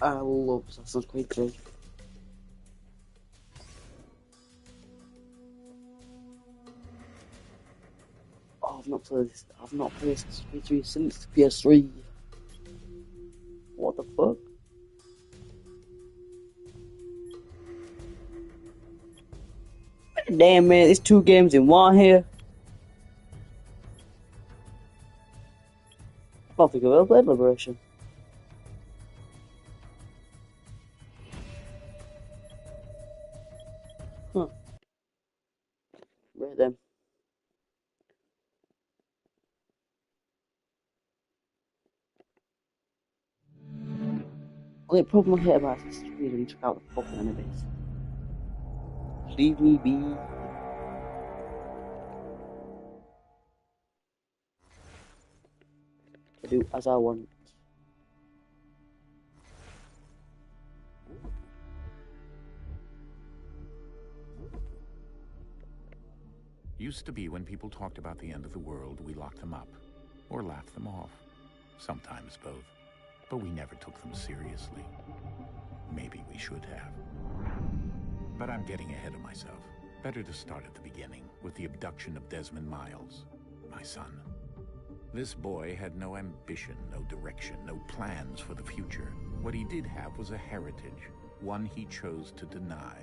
I love Assassin's Creed 3. Oh, I've not played this. I've not played Assassin's Creed 3 since PS3. What the fuck? Damn man, it's two games in one here. I don't think I've ever played Liberation. Huh. Right then. Only problem I hate about Assassin's Creed is when you took out the fucking enemies. Leave me be. I do as I want. Used to be when people talked about the end of the world, we locked them up. Or laughed them off. Sometimes both. But we never took them seriously. Maybe we should have. But I'm getting ahead of myself. Better to start at the beginning, with the abduction of Desmond Miles, my son. This boy had no ambition, no direction, no plans for the future. What he did have was a heritage, one he chose to deny.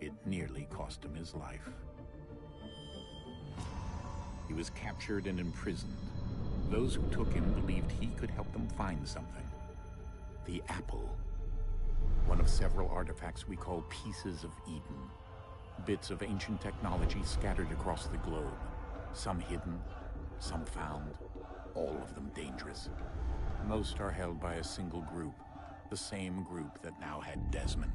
It nearly cost him his life. He was captured and imprisoned. Those who took him believed he could help them find something. The apple. One of several artifacts we call pieces of Eden. Bits of ancient technology scattered across the globe. Some hidden, some found, all of them dangerous. Most are held by a single group, the same group that now had Desmond.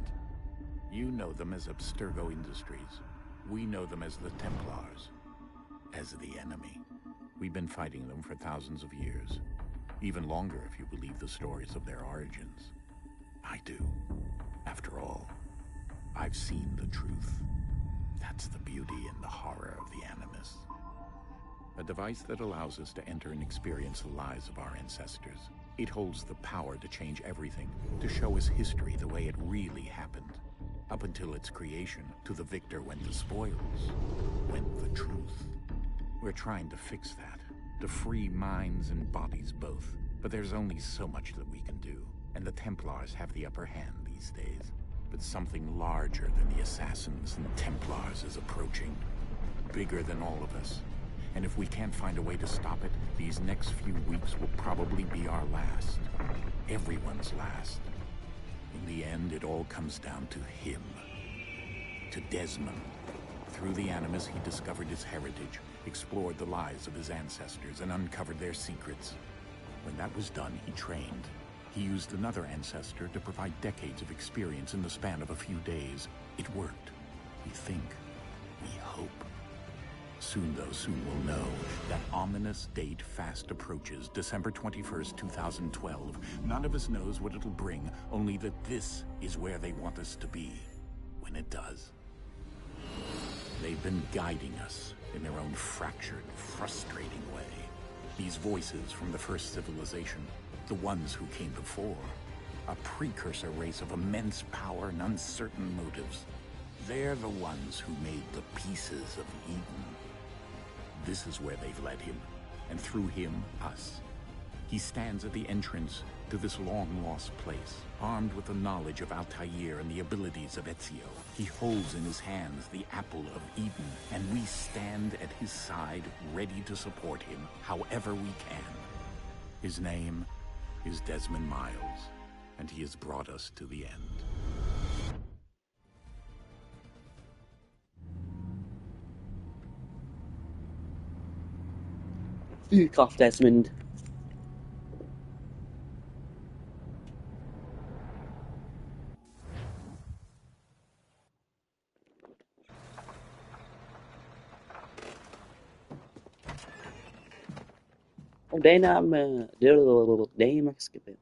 You know them as Abstergo Industries. We know them as the Templars. As the enemy. We've been fighting them for thousands of years. Even longer if you believe the stories of their origins. I do. After all, I've seen the truth. That's the beauty and the horror of the Animus. A device that allows us to enter and experience the lives of our ancestors. It holds the power to change everything, to show us history the way it really happened. Up until its creation, to the victor went the spoils, went the truth. We're trying to fix that, to free minds and bodies both. But there's only so much that we can do, and the Templars have the upper hand these days. But something larger than the Assassins and Templars is approaching. Bigger than all of us. And if we can't find a way to stop it, these next few weeks will probably be our last. Everyone's last. In the end, it all comes down to him. To Desmond. Through the Animus, he discovered his heritage, explored the lives of his ancestors, and uncovered their secrets. When that was done, he trained. He used another ancestor to provide decades of experience in the span of a few days. It worked. We think. We hope. Soon, though, soon we'll know. That ominous date fast approaches, December 21st, 2012. None of us knows what it'll bring, only that this is where they want us to be. When it does. They've been guiding us in their own fractured, frustrating way. These voices from the first civilization, the ones who came before, a precursor race of immense power and uncertain motives. They're the ones who made the pieces of Eden. This is where they've led him, and through him, us. He stands at the entrance to this long-lost place, armed with the knowledge of Altair and the abilities of Ezio. He holds in his hands the apple of Eden, and we stand at his side, ready to support him, however we can. His name is Desmond Miles, and he has brought us to the end. Fuck off, Desmond. Oh, damn, damn, I skip it.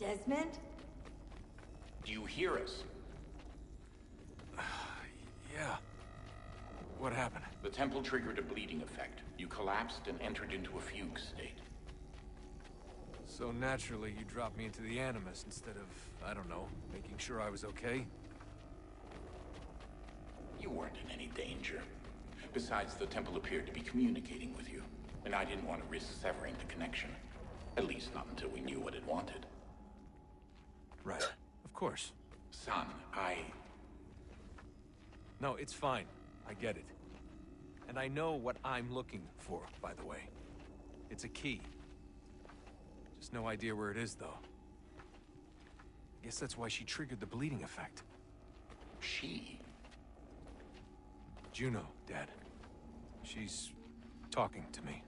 Desmond? Do you hear us? Yeah. What happened? The temple triggered a bleeding effect. You collapsed and entered into a fugue state. So naturally, you dropped me into the Animus instead of, I don't know, making sure I was okay? You weren't in any danger. Besides, the temple appeared to be communicating with you, and I didn't want to risk severing the connection. At least not until we knew what it wanted. Right. Of course. Son, No, it's fine. I get it. And I know what I'm looking for, by the way. It's a key. Just no idea where it is, though. Guess that's why she triggered the bleeding effect. She? Juno, Dad. She's talking to me.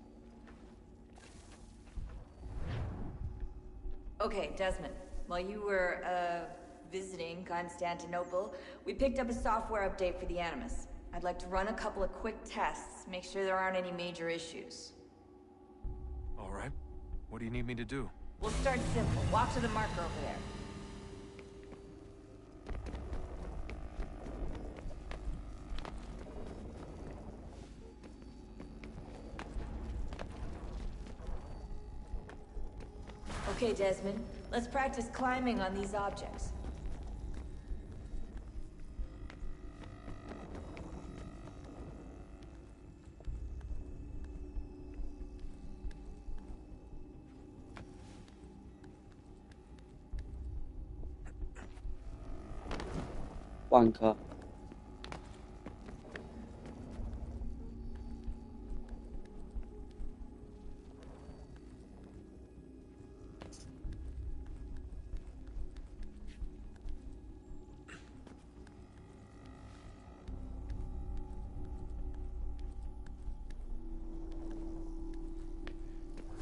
Okay, Desmond. While you were, visiting Constantinople, we picked up a software update for the Animus. I'd like to run a couple of quick tests, make sure there aren't any major issues. All right. What do you need me to do? We'll start simple. Walk to the marker over there. Okay, Desmond. Let's practice climbing on these objects. Wanker.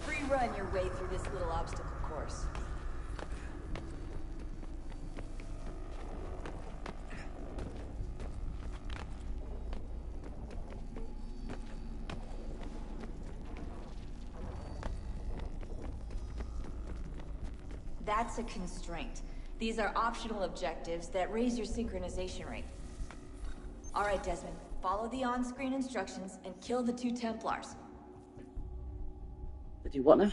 Free run your way through this little obstacle course. That's a constraint. These are optional objectives that raise your synchronization rate. All right, Desmond. Follow the on-screen instructions and kill the 2 Templars. Do you want now?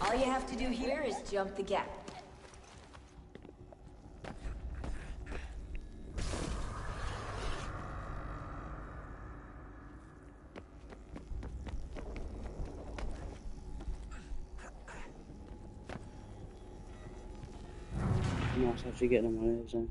All you have to do here is jump the gap. Nice actually getting on my nerves then.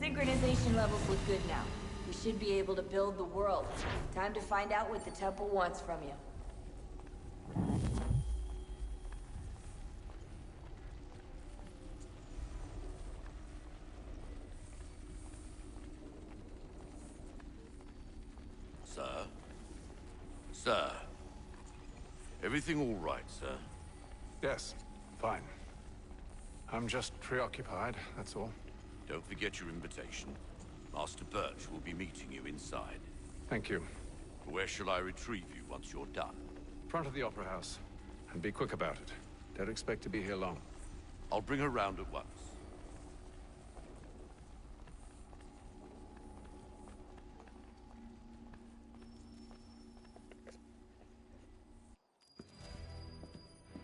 Synchronization levels look good now. We should be able to build the world. Time to find out what the temple wants from you. Sir? Sir? Everything all right, sir? Yes, fine. I'm just preoccupied, that's all. Don't forget your invitation. Master Birch will be meeting you inside. Thank you. Where shall I retrieve you once you're done? Front of the Opera House. And be quick about it. Don't expect to be here long. I'll bring her round at once.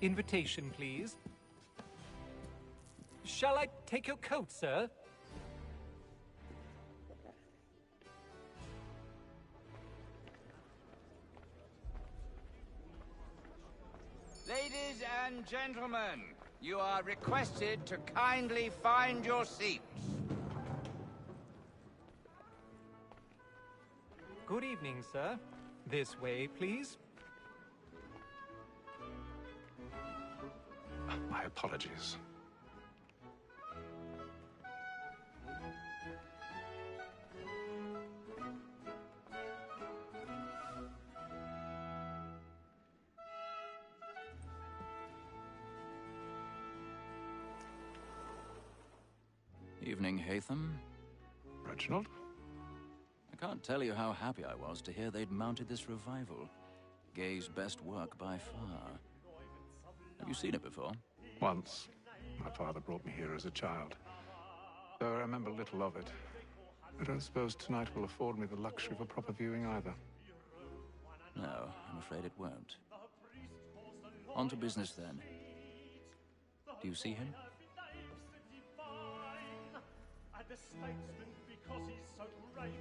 Invitation, please. Shall I take your coat, sir? Ladies and gentlemen, you are requested to kindly find your seats. Good evening, sir. This way, please. My apologies. Evening, Haytham. Reginald? I can't tell you how happy I was to hear they'd mounted this revival. Gay's best work by far. Have you seen it before? Once. My father brought me here as a child. Though I remember little of it. I don't suppose tonight will afford me the luxury of a proper viewing either. No, I'm afraid it won't. On to business then. Do you see him? The statesman, because he's so great,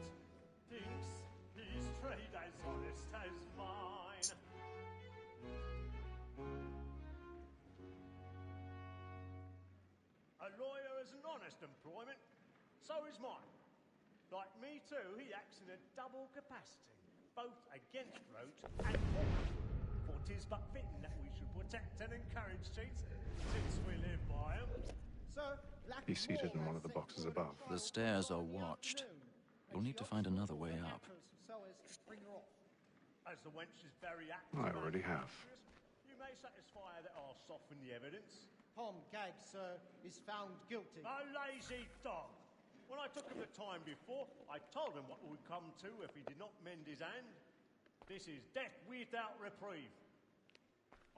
thinks his trade as honest as mine. A lawyer is an honest employment, so is mine. Like me too, he acts in a double capacity, both against rote and for. For 'tis but fitting that we should protect and encourage cheats, since we live by 'em. Sir, He's seated in one of the boxes above. The stairs are watched. You'll need to find another way up. As the wench is very active, I already have. you may satisfy her that I'll soften the evidence. Tom Gagg, sir, is found guilty. A lazy dog. When I took him the time before, I told him what would come to if he did not mend his hand. This is death without reprieve.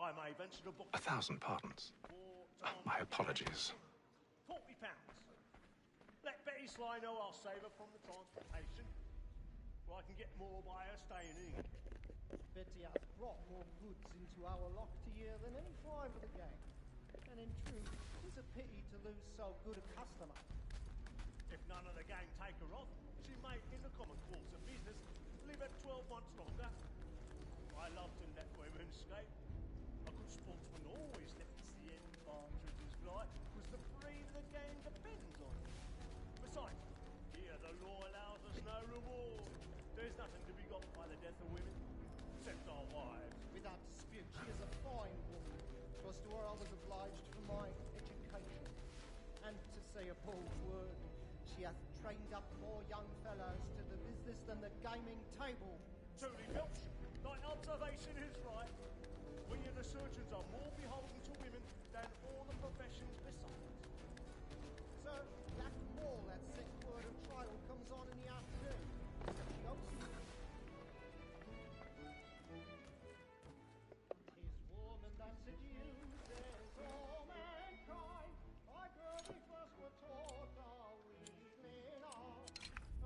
I may venture to book 1,000 pardons. My apologies. £40. Let Betty Sly know I'll save her from the transportation. Or I can get more by her staying in. Betty has brought more goods into our locked year than any five of the gang. And in truth, it's a pity to lose so good a customer. If none of the gang take her off, she may, in the common course of business, live at 12 months longer. I love to let women skate. A good sportsman always lets the end partridges fly, because the breed of the game depends on it. Besides, here the law allows us no reward. There's nothing to be got by the death of women, except our wives. Without dispute, she is a fine woman. 'Twas to her I was obliged for my education. And to say a bold word, she hath trained up more young fellows to the business than the gaming table. Truly, Filch, thy observation is right. We and the surgeons are more beholden to women than all the professions besides. Sir, that ball that set word of trial comes on in the afternoon. She goes. Tis woman that seduces all mankind. By her we first were taught our reasoning on.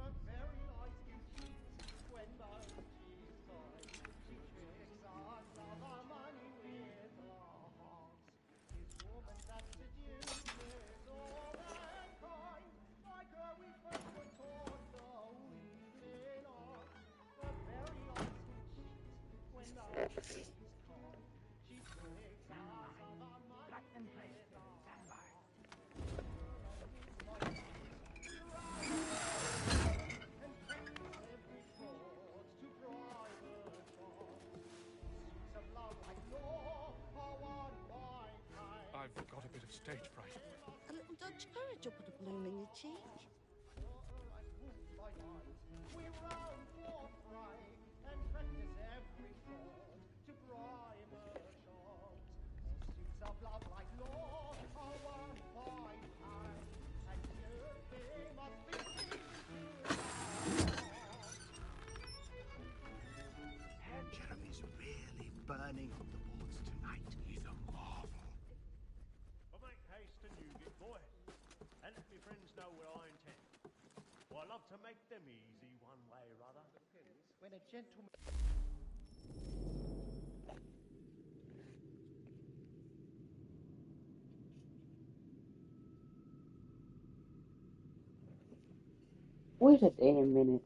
A very nice you cheat when both she's tied. She tricks us of our money with our hearts. Tis woman that seduces all mankind. Like her we first were taught our reasoning on. A very nice you cheat when both she's tied. She tricks us of our money with our hearts. I've got a bit of stage fright. A little Dutch courage will put a bloom in your cheek. We round for fry and practice every chord to hard to make them easy one way or other. When a gentleman... Wait a damn minute.